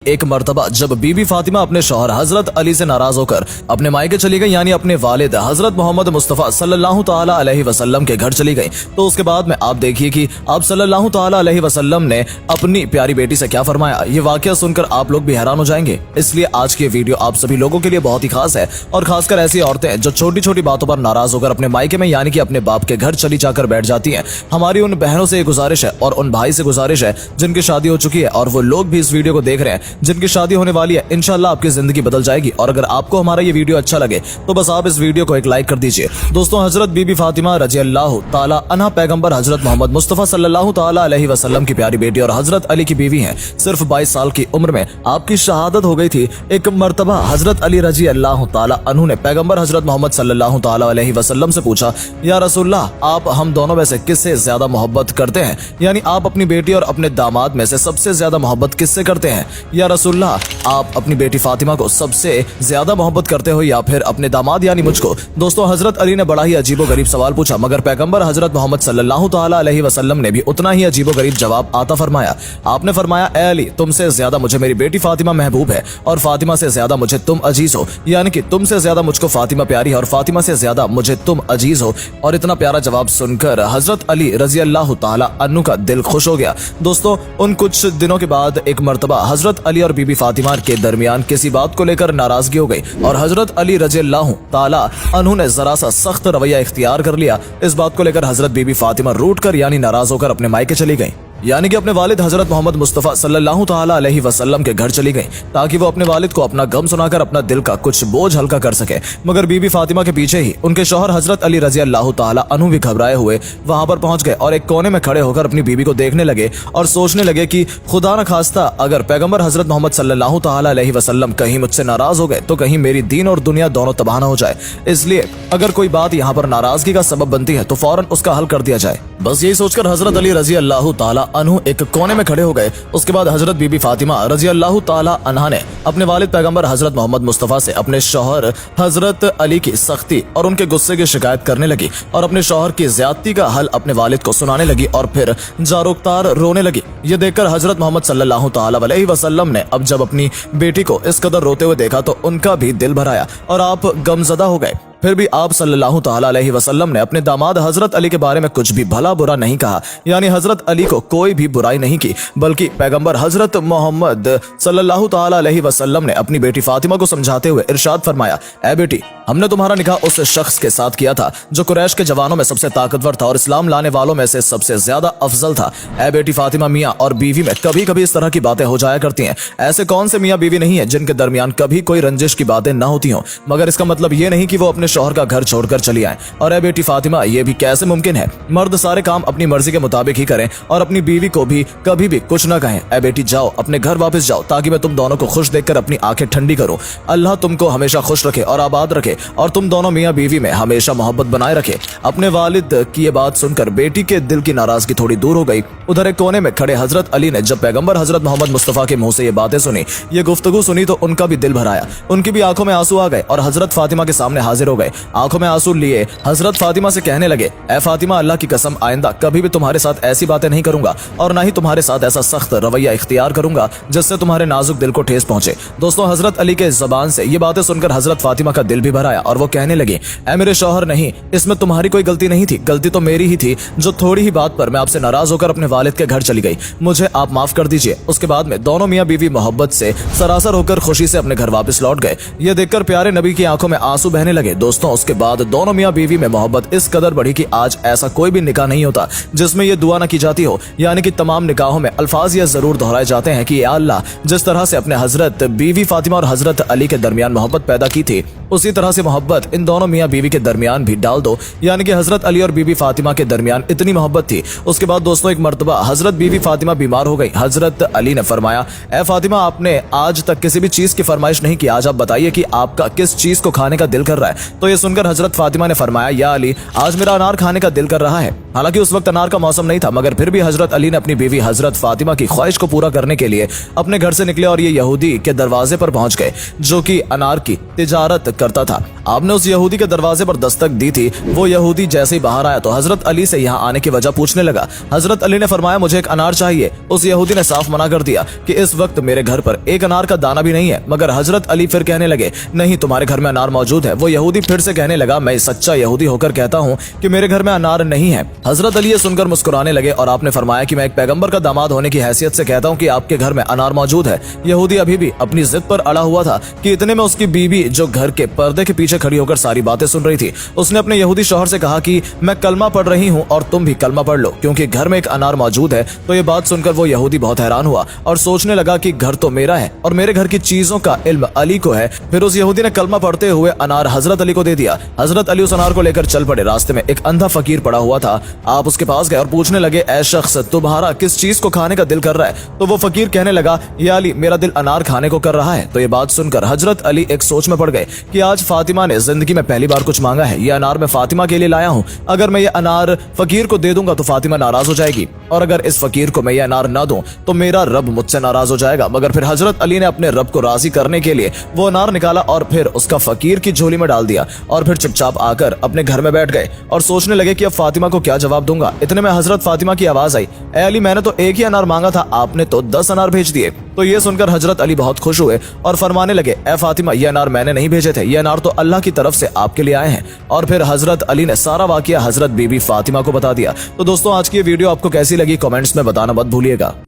एक मर्तबा जब बीबी फातिमा अपने शौहर हजरत अली से नाराज होकर अपने मायके चली गई, यानी अपने वालिद हजरत मोहम्मद मुस्तफ़ा सल्लल्लाहु ताला अलैहि वसल्लम के घर चली गई, तो उसके बाद में आप देखिए कि आप सल्लल्लाहु ताला अलैहि वसल्लम ने अपनी प्यारी बेटी से क्या फरमाया। ये वाकया सुनकर आप लोग भी हैरान हो जाएंगे। इसलिए आज की वीडियो आप सभी लोगों के लिए बहुत ही खास है, और खासकर ऐसी औरतें जो छोटी छोटी बातों पर नाराज होकर अपने मायके में यानी कि अपने बाप के घर चली जाकर बैठ जाती हैं। हमारी उन बहनों से गुजारिश है और उन भाई से गुजारिश है जिनकी शादी हो चुकी है, और वो लोग भी इस वीडियो को देख रहे हैं जिनकी शादी होने वाली है। इंशाल्लाह आपकी जिंदगी बदल जाएगी। और अगर आपको हमारा ये वीडियो अच्छा लगे तो बस आप इस वीडियो को एक लाइक कर दीजिए। दोस्तों, हजरत बीबी फातिमा रजी अल्लाह ताला अन्हा पैगंबर हजरत मोहम्मद मुस्तफ़ा सल्लल्लाहु ताला अलैहि वसल्लम की प्यारी बेटी और हजरत अली की बीवी हैं। सिर्फ 22 साल की उम्र में आपकी शहादत हो गई थी। एक मर्तबा हजरत अली रजी अल्लाह ताला अन्हु ने पैगंबर हजरत मोहम्मद सल्लल्लाहु ताला अलैहि वसल्लम से पूछा, या रसूलल्लाह, आप हम दोनों में से किससे ज्यादा मोहब्बत करते हैं? यानी आप अपनी बेटी और अपने दामाद में से सबसे ज्यादा मोहब्बत किससे करते हैं? या रसूलल्लाह, आप अपनी बेटी फातिमा को सबसे ज्यादा मोहब्बत करते हो या फिर अपने दामाद यानी मुझको? दोस्तों, हजरत अली ने बड़ा ही अजीबोगरीब सवाल पूछा, मगर पैगंबर हजरत मोहम्मद सल्लल्लाहु ताला अलैहि वसल्लम ने भी उतना ही अजीबोगरीब जवाब आता फरमाया। आपने फरमाया, ए अली, तुमसे ज्यादा मुझे मेरी बेटी फातिमा महबूब है, और फातिमा से ज्यादा मुझे तुम अजीज हो, यानी कि तुमसे ज्यादा मुझको फातिमा प्यारी है और फातिमा से ज्यादा मुझे तुम अजीज हो। और इतना प्यारा जवाब सुनकर हजरत अली रजी अल्लाह ताला अन्हु का दिल खुश हो गया। दोस्तों, उन कुछ दिनों के बाद एक मर्तबा हजरत अली और बीबी फातिमा के दरमियान किसी बात को लेकर नाराजगी हो गई, और हजरत अली रजी अल्लाह ताला अन्हु ने जरा सा सख्त रवैया इख्तियार कर लिया। इस बात को लेकर हजरत बीबी फातिमा रूठ कर यानी नाराज होकर अपने मायके चली गई, यानी कि अपने वालिद हजरत मोहम्मद मुस्तफ़ा सल्लल्लाहु ताला अलैहि वसल्लम के घर चली गई, ताकि वो अपने वालिद को अपना गम सुनाकर अपना दिल का कुछ बोझ हल्का कर सके। मगर बीबी फातिमा के पीछे ही उनके शौहर हजरत अली रजी अल्लाह ताला अन्हु भी घबराए हुए वहां पर पहुंच गए, और एक कोने में खड़े होकर अपनी बीबी को देखने लगे और सोचने लगे कि खुदा न खास्ता अगर पैगंबर हजरत मोहम्मद सल्लल्लाहु ताला अलैहि वसल्लम कहीं मुझसे नाराज हो गए तो कहीं मेरी दीन और दुनिया दोनों तबाह न हो जाए। इसलिए अगर कोई बात यहाँ पर नाराजगी का सबब बनती है तो फौरन उसका हल कर दिया जाए। बस यही सोचकर हजरत अली रजी अल्लाह ताला अन्हु एक कोने में खड़े हो गए। उसके बाद हजरत बीबी फातिमा रजी अल्लाह ताला अन्हा ने अपने वालिद पैगंबर हजरत मोहम्मद मुस्तफ़ा से अपने शौहर हजरत अली की सख्ती और उनके गुस्से की शिकायत करने लगी, और अपने शौहर की ज्यादती का हल अपने वालिद को सुनाने लगी, और फिर जारोकतार रोने लगी। ये देखकर हजरत मोहम्मद सल्लल्लाहु ताला अलैहि वसल्लम ने अब जब अपनी बेटी को इस कदर रोते हुए देखा तो उनका भी दिल भर आया और आप गमजदा हो गए। फिर भी आप सल्लल्लाहु ताला अलैहि वसल्लम ने अपने दामाद हजरत अली के बारे में कुछ भी भला बुरा नहीं कहा, यानी हजरत अली को कोई भी बुराई नहीं की, बल्कि पैगंबर हजरत मोहम्मद सल्लल्लाहु ताला अलैहि वसल्लम ने अपनी बेटी फातिमा को समझाते हुए इरशाद फरमाया, ए बेटी, हमने तुम्हारा निकाह उस शख्स के साथ किया था जो कुरैश के जवानों में सबसे ताकतवर था और इस्लाम लाने वालों में से सबसे ज्यादा अफजल था। ए बेटी फातिमा, मियाँ और बीवी में कभी कभी इस तरह की बातें हो जाया करती हैं। ऐसे कौन से मियाँ बीवी नहीं है जिनके दरमियान कभी कोई रंजिश की बातें न होती हों, मगर इसका मतलब ये नहीं कि वो अपने शौहर का घर छोड़कर चली आए। और ए बेटी फातिमा, ये भी कैसे मुमकिन है? मर्द सारे काम अपनी मर्जी के मुताबिक ही करें और अपनी बीवी को भी कभी भी कुछ न कहें। ए बेटी, जाओ अपने घर वापस जाओ, ताकि मैं तुम दोनों को खुश देखकर अपनी आंखें ठंडी करूं। अल्लाह तुमको हमेशा खुश रखे और आबाद रखे, और तुम दोनों मियाँ बीवी में हमेशा मोहब्बत बनाए रखे। अपने वालिद की ये बात सुनकर बेटी के दिल की नाराजगी थोड़ी दूर हो गई। उधर एक कोने में खड़े हजरत अली ने जब पैगंबर हजरत मोहम्मद मुस्तफ़ा के मुंह से ये बातें सुनी, ये गुफ्तगू सुनी, तो उनका भी दिल भर आया। उनकी भी आंखों में आंसू आ गए और हजरत फातिमा के सामने हाजिर हो गए। आंखों में आंसू लिए हजरत फातिमा से कहने लगे, ए फातिमा, अल्लाह की कसम, आइंदा कभी भी तुम्हारे साथ ऐसी बातें नहीं करूंगा, और ना ही तुम्हारे साथ ऐसा सख्त रवैया इख्तियार करूंगा जिससे तुम्हारे नाजुक दिल को ठेस पहुंचे। दोस्तों, हजरत अली के जबान से ये बातें सुनकर हजरत फातिमा का दिल भी भर आया, और वो कहने लगी, ए मेरे शौहर, नहीं, इसमें तुम्हारी कोई गलती नहीं थी, गलती तो मेरी ही थी जो थोड़ी ही बात पर मैं आपसे नाराज होकर अपने वालिद के घर चली गई। मुझे आप माफ कर दीजिए। उसके बाद में दोनों मियाँ बीवी मोहब्बत से सरासर होकर खुशी से अपने घर वापस लौट गए। ये देखकर प्यारे नबी की आंखों में आंसू बहने लगे। दोस्तों, उसके बाद दोनों मियाँ बीवी में मोहब्बत इस कदर बढ़ी कि आज ऐसा कोई भी निकाह नहीं होता जिसमें ये दुआ न की जाती हो, यानी कि तमाम निकाहों में अल्फाज ये जरूर दोहराए जाते हैं कि या अल्लाह, जिस तरह से अपने हजरत बीवी फातिमा और हजरत अली के दरमियान मोहब्बत पैदा की थी, उसी तरह से मोहब्बत इन दोनों मियाँ बीवी के दरमियान भी डाल दो, यानी कि हजरत अली और बीबी फातिमा के दरमियान इतनी मोहब्बत थी। उसके बाद दोस्तों, एक मर्तबा हजरत बीबी फातिमा बीमार हो गई। हजरत अली ने फरमाया, ए फातिमा, आपने आज तक किसी भी चीज की फरमाइश नहीं की, आज आप बताइए कि आपका किस चीज को खाने का दिल कर रहा है। तो ये सुनकर हजरत फातिमा ने फरमाया, या अली, आज मेरा अनार खाने का दिल कर रहा है। हालांकि उस वक्त अनार का मौसम नहीं था, मगर फिर भी हजरत अली ने अपनी बीवी हजरत फातिमा की ख्वाहिश को पूरा करने के लिए अपने घर से निकले और ये यहूदी के दरवाजे पर पहुंच गए जो कि अनार की तिजारत करता था। आपने उस यहूदी के दरवाजे पर दस्तक दी थी। वो यहूदी जैसे ही बाहर आया तो हजरत अली से यहाँ आने की वजह पूछने लगा। हजरत अली ने फरमाया मुझे एक अनार चाहिए। उस यहूदी ने साफ मना कर दिया कि इस वक्त मेरे घर पर एक अनार का दाना भी नहीं है। मगर हजरत अली फिर कहने लगे नहीं, तुम्हारे घर में अनार मौजूद है। वो यहूदी फिर से कहने लगा मैं सच्चा यहूदी होकर कहता हूँ कि मेरे घर में अनार नहीं है। हजरत अली ये सुनकर मुस्कुराने लगे और आपने फरमाया कि मैं एक पैगंबर का दामाद होने की हैसियत से कहता हूँ कि आपके घर में अनार मौजूद है। यहूदी अभी भी अपनी जिद पर अड़ा हुआ था कि इतने में उसकी बीवी जो घर के पर्दे के पीछे खड़ी होकर सारी बातें सुन रही थी, उसने अपने यहूदी शौहर से कहा कि मैं कलमा पढ़ रही हूँ और तुम भी कलमा पढ़ लो, क्योंकि घर में एक अनार मौजूद है। तो ये बात सुनकर वो यहूदी बहुत हैरान हुआ और सोचने लगा कि घर तो मेरा है और मेरे घर की चीजों का इल्म अली को है। फिर उस यहूदी ने कलमा पढ़ते हुए अनार हजरत अली को दे दिया। हजरत अली उस अनार को लेकर चल पड़े। रास्ते में एक अंधा फकीर पड़ा हुआ था। आप उसके पास गए और पूछने लगे ऐ शख्स, तुम्हारा किस चीज को खाने का दिल कर रहा है? तो वो फकीर कहने लगा या अली, मेरा दिल अनार खाने को कर रहा है। तो ये बात सुनकर हजरत अली एक सोच में पड़ गए कि आज फातिमा ने जिंदगी में पहली बार कुछ मांगा है। ये अनार मैं फातिमा के लिए लाया हूँ। अगर मैं ये अनार फकीर को दे दूंगा तो फातिमा नाराज हो जाएगी, और अगर इस फकीर को मैं ये अनार ना दूं तो मेरा रब मुझसे नाराज हो जाएगा। मगर फिर हजरत अली ने अपने रब को राजी करने के लिए वो अनार निकाला और फिर उसका फकीर की झोली में डाल दिया और फिर चुपचाप आकर अपने घर में बैठ गए और सोचने लगे कि अब फातिमा को क्या जवाब दूंगा। इतने में हजरत फातिमा की आवाज आई, ए अली, मैंने तो एक ही अनार मांगा था, आपने तो 10 अनार भेज दिए। तो ये सुनकर हजरत अली बहुत खुश हुए और फरमाने लगे ए फातिमा, ये अनार मैंने नहीं भेजे थे, ये अनार तो अल्लाह की तरफ से आपके लिए आए हैं। और फिर हजरत अली ने सारा वाकया हजरत बीबी फातिमा को बता दिया। तो दोस्तों, आज की ये वीडियो आपको कैसी लगी कमेंट्स में बताना मत भूलिएगा।